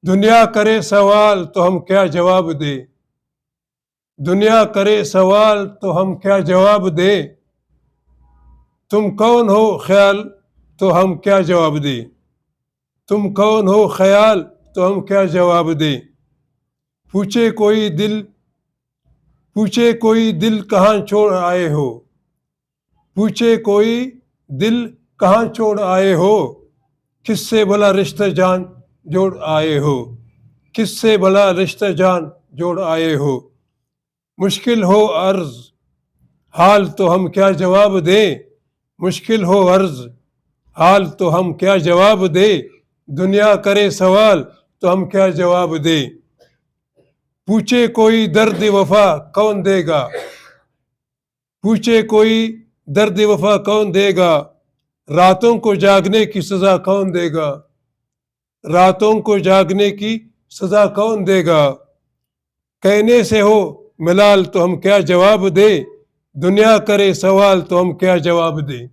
دنیا کرے سوال تو ہم کیا جواب دیں، دنیا کرے سوال تو ہم کیا جواب دیں، تم کون ہو خیال تو ہم کیا جواب دیں، تم کون ہو خیال تو ہم کیا جواب دیں، پوچھے کوئی دل کہاں چھوڑ آئے ہو، پوچھے کوئی دل کہاں چھوڑ آئے ہو، کس سے بھلا رشتہ جان جوڑ آئے ہو، کس سے بھلا رشتہ جان جوڑ آئے ہو، مشکل ہو عرض حال تو ہم کیا جواب دیں، مشکل ہو عرض حال تو ہم کیا جواب دیں، دنیا کرے سوال تو ہم کیا جواب دیں، پوچھے کوئی درد وفا کون دے گا، پوچھے کوئی درد وفا کون دے گا، راتوں کو جاگنے کی سزا کون دے گا، راتوں کو جاگنے کی سزا کون دے گا، کہنے سے ہو ملال تو ہم کیا جواب دیں، دنیا کرے سوال تو ہم کیا جواب دیں۔